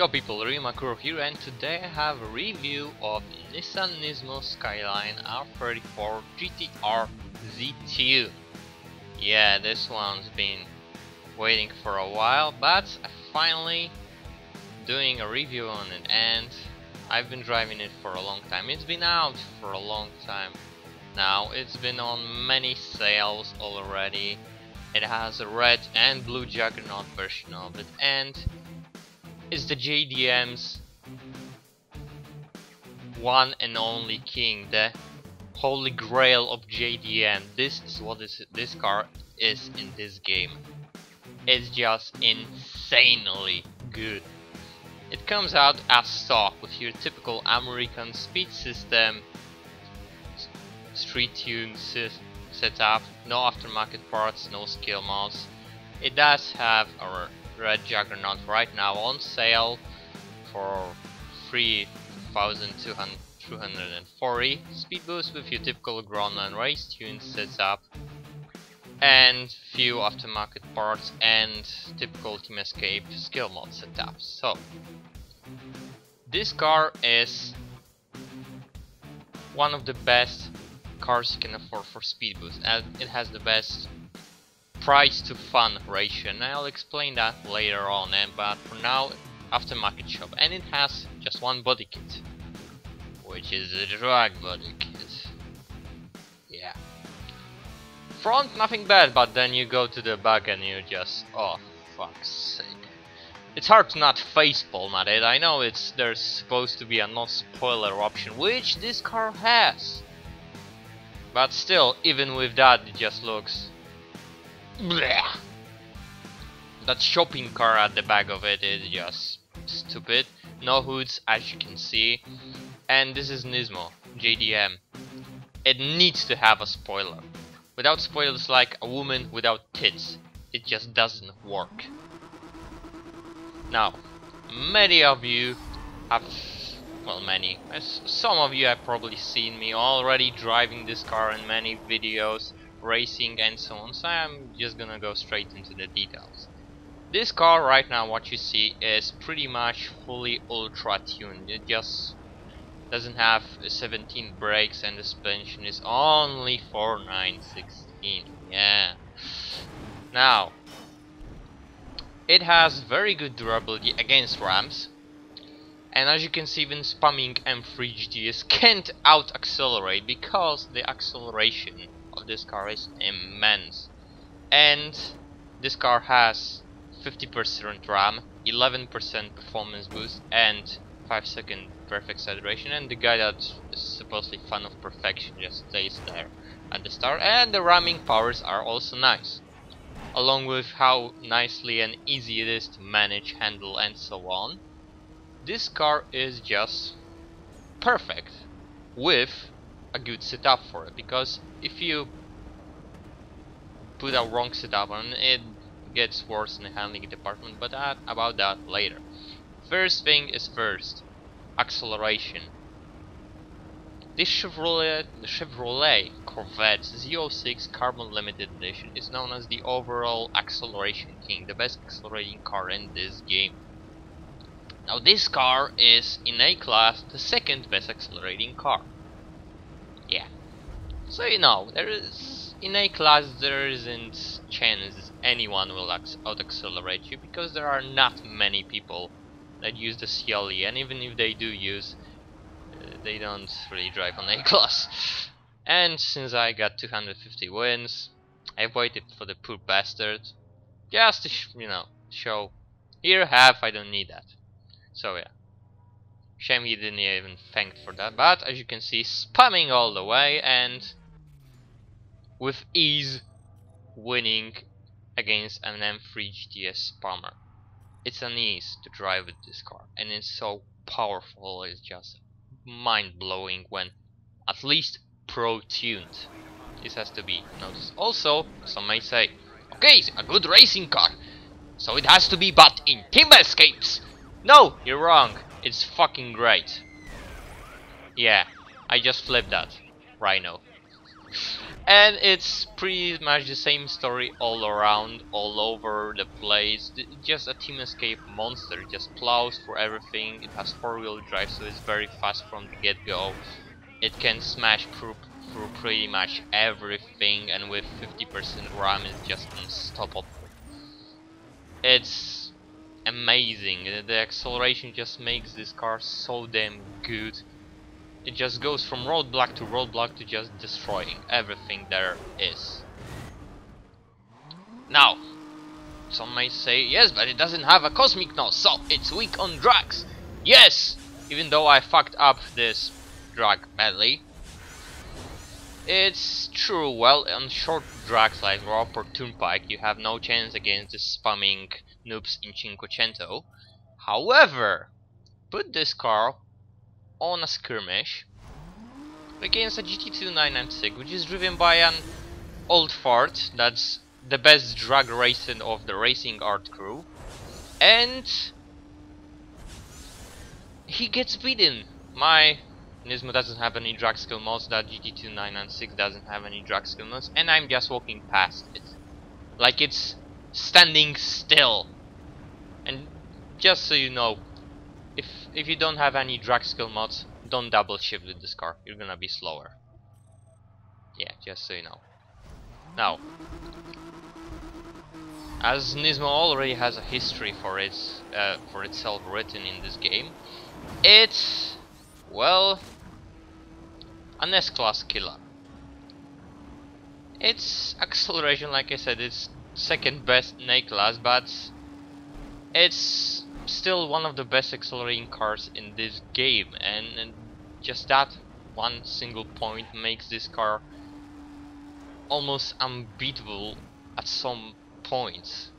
Yo people, Makkuro here, and today I have a review of Nissan NISMO Skyline R34 GTR Z2. Yeah, this one's been waiting for a while, but I finally doing a review on it, and I've been driving it for a long time. It's been out for a long time now. It's been on many sales already. It has a red and blue Juggernaut version of it, and it's the JDM's one and only king, the holy grail of JDM. This is what this car is in this game. It's just insanely good. It comes out as stock with your typical American speed system, street tune setup, no aftermarket parts, no skill mods. It does have a red Juggernaut right now on sale for 3,240 speed boost with your typical ground and race tune setup, and few aftermarket parts and typical Team Escape skill mod setup. So this car is one of the best cars you can afford for speed boost, and it has the best price to fun ratio, and I'll explain that later on. But for now, aftermarket shop, and it has just one body kit, which is a drag body kit. Yeah, front nothing bad, but then you go to the back and you just, oh fuck's sake, it's hard to not facepalm at it. I know there's supposed to be a no spoiler option, which this car has, but still, even with that, it just looks bleh. That shopping car at the back of it is just stupid. No hoods, as you can see, and this is NISMO JDM. It needs to have a spoiler. Without spoilers, like a woman without tits, it just doesn't work. Now, many of you have, well, some of you have probably seen me already driving this car in many videos, racing and so on, so I'm just gonna go straight into the details. This car right now, what you see, is pretty much fully ultra tuned. It just doesn't have 17 brakes, and the suspension is only 4916. Yeah. Now, it has very good durability against ramps, and as you can see, even spamming M3 GTS can't out accelerate, because the acceleration of this car is immense. And this car has 50% RAM, 11% performance boost, and 5-second perfect acceleration, and the guy that is supposedly fan of perfection just stays there at the start. And the ramming powers are also nice, along with how nicely and easy it is to manage, handle and so on. This car is just perfect with a good setup for it, because if you put a wrong setup on it, gets worse in the handling department, but about that later. First thing is first, acceleration. This Chevrolet Corvette Z06 Carbon Limited Edition is known as the overall acceleration king, the best accelerating car in this game. Now this car is in A class the second best accelerating car. Yeah, so you know, there is, in A class there isn't chance anyone will out accelerate you, because there are not many people that use the CLE, and even if they do use, they don't really drive on A class. And since I got 250 wins, I've waited for the poor bastard just to show, here have, I don't need that. So yeah, shame he didn't even thank for that. But as you can see, spamming all the way, and with ease winning against an M3 GTS spammer. It's an ease to drive with this car, and it's so powerful, it's just mind-blowing when at least pro-tuned. This has to be noticed. Also, some may say, okay, it's a good racing car, so it has to be but in Team Escapes. No, you're wrong, it's fucking great. Yeah, I just flipped that, Rhino. And it's pretty much the same story all around, all over the place. Just a team escape monster, just plows for everything. It has 4-wheel drive, so it's very fast from the get-go. It can smash through pretty much everything, and with 50% RAM it's just unstoppable. It's amazing. The acceleration just makes this car so damn good. It just goes from roadblock to just destroying everything there is. Now, some may say, yes, but it doesn't have a cosmic nose, so it's weak on drugs. Yes, even though I fucked up this drag badly. It's true, well, on short drags like Rope or Turnpike, you have no chance against the spamming noobs in Cinquecento. However, put this car on a skirmish against a GT2 996, which is driven by an old fart that's the best drag racing of the racing art crew, and he gets beaten. My NISMO doesn't have any drag skill mods, that GT2 996 doesn't have any drag skill mods, and I'm just walking past it like it's standing still. And just so you know, if you don't have any drag skill mods, don't double shift with this car, you're gonna be slower. Yeah, just so you know. Now, as NISMO already has a history for itself written in this game, it's, well, an S-class killer. Its acceleration, like I said, it's second best in A-class, but it's still one of the best accelerating cars in this game, and just that one single point makes this car almost unbeatable at some points.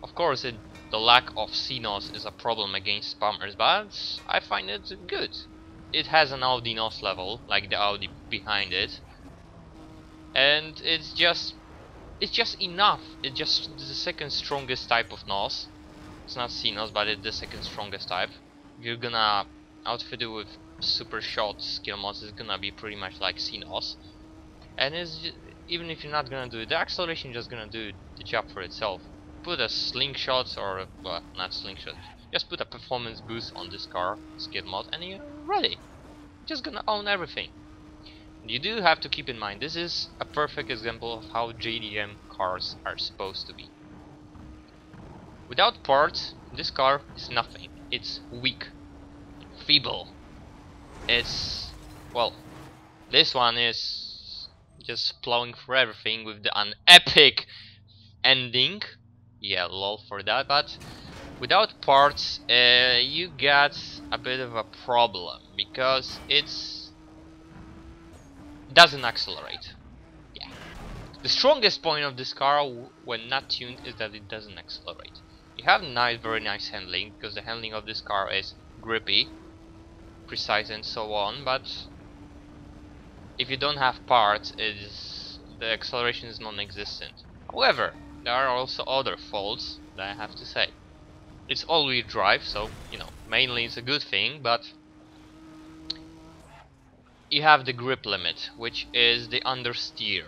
Of course, the lack of CNOS is a problem against spammers, but I find it good. It has an Audi NOS level, like the Audi behind it, and it's just enough. It's just the second strongest type of NOS. It's not CNOS, but it's the second strongest type. If you're gonna outfit it with super short skill mods, it's gonna be pretty much like CNOS. And even if you're not gonna do it, the acceleration is just gonna do the job for itself. Put a slingshot, or well, not slingshot, just put a performance boost on this car skill mod, and you're ready. You're just gonna own everything. You do have to keep in mind, this is a perfect example of how JDM cars are supposed to be. Without parts, this car is nothing. It's weak, feeble. It's, well, this one is just plowing for everything with an epic ending. Yeah, lol for that, but without parts, you got a bit of a problem, because it doesn't accelerate. Yeah. The strongest point of this car, when not tuned, is that it doesn't accelerate. You have very nice handling, because the handling of this car is grippy, precise and so on, but if you don't have parts, the acceleration is non-existent. However, there are also other faults that I have to say. It's all-wheel drive, so, you know, mainly it's a good thing, but you have the grip limit, which is the understeer.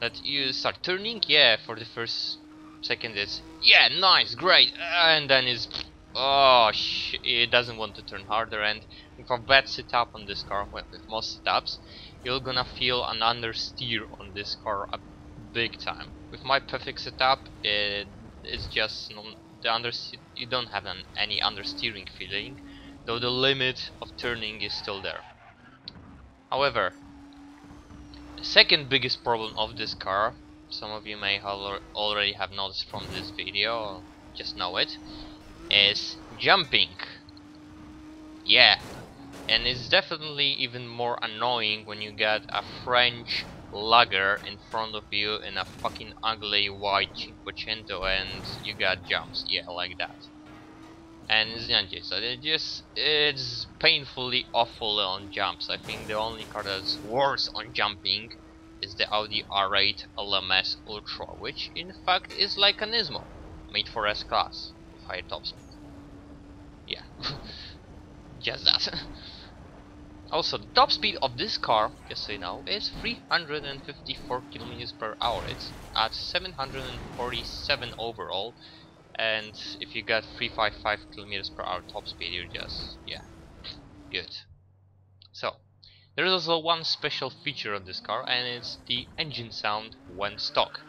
That you start turning, yeah, for the first second it's, yeah, nice, great, and then it's, oh, it doesn't want to turn harder, and with a bad setup on this car, well, with most setups, you're gonna feel an understeer on this car a big time. With my perfect setup, it's just you don't have any understeering feeling, though the limit of turning is still there. However, the second biggest problem of this car, some of you may already have noticed from this video, or just know it, is jumping. Yeah, and it's definitely even more annoying when you get a French lugger in front of you in a fucking ugly white Cinquecento and you got jumps, yeah, like that. And it's painfully awful on jumps. I think the only car that's worse on jumping is the Audi R8 LMS Ultra, which in fact is like a NISMO, made for S-Class, with higher top speed. Yeah, just that. Also, the top speed of this car, just so you know, is 354 kilometers per hour. It's at 747 overall, and if you got 355 kilometers per hour top speed, you're just, yeah, good. So, there is also one special feature of this car, and it's the engine sound when stock.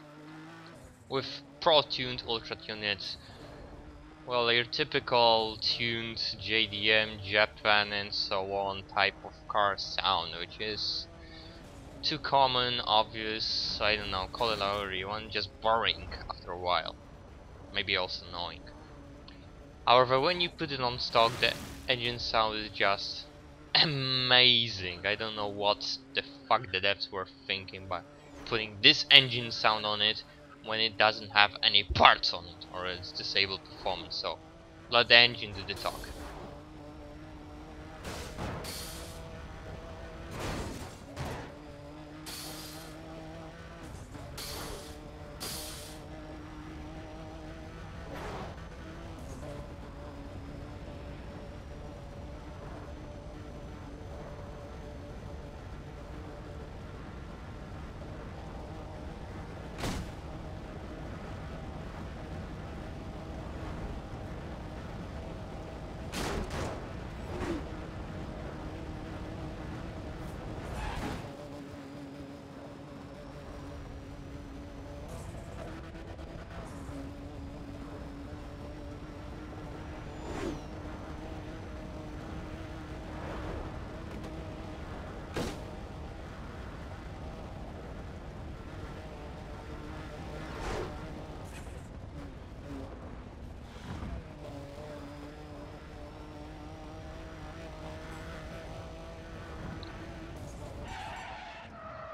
With pro-tuned, ultra-tuned, well, your typical tuned JDM, Japan and so on type of car sound, which is too common, obvious, I don't know, call it however you want, just boring after a while. Maybe also annoying. However, when you put it on stock, the engine sound is just amazing. I don't know what the fuck the devs were thinking by putting this engine sound on it when it doesn't have any parts on it, or it's disabled performance. So let the engine do the talk.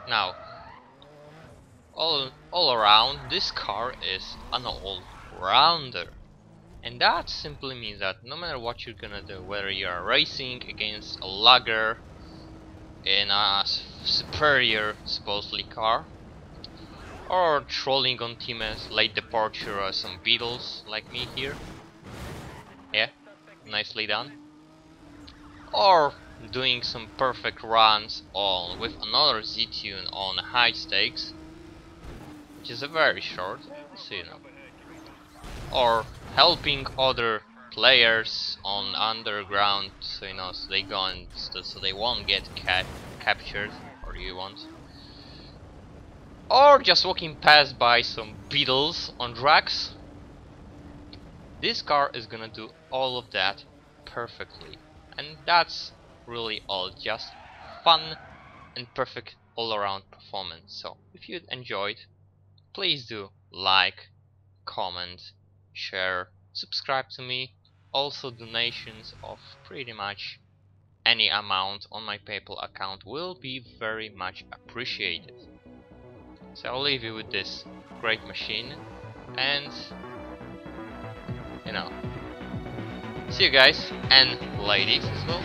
Now, all around, this car is an all-rounder. And that simply means that no matter what you're gonna do, whether you're racing against a lugger in a superior, supposedly, car, or trolling on teammates, late departure or some beetles like me here, yeah, nicely done, or doing some perfect runs on with another Z-Tune on high stakes, which is a very short, so you know, or helping other players on underground, so you know, so they go and so they won't get captured, or you won't, or just walking past by some beetles on tracks. This car is gonna do all of that perfectly, and that's really all, just fun and perfect all-around performance. So if you enjoyed, please do like, comment, share, subscribe to me. Also, donations of pretty much any amount on my PayPal account will be very much appreciated. So I'll leave you with this great machine, and you know, see you guys and ladies as well.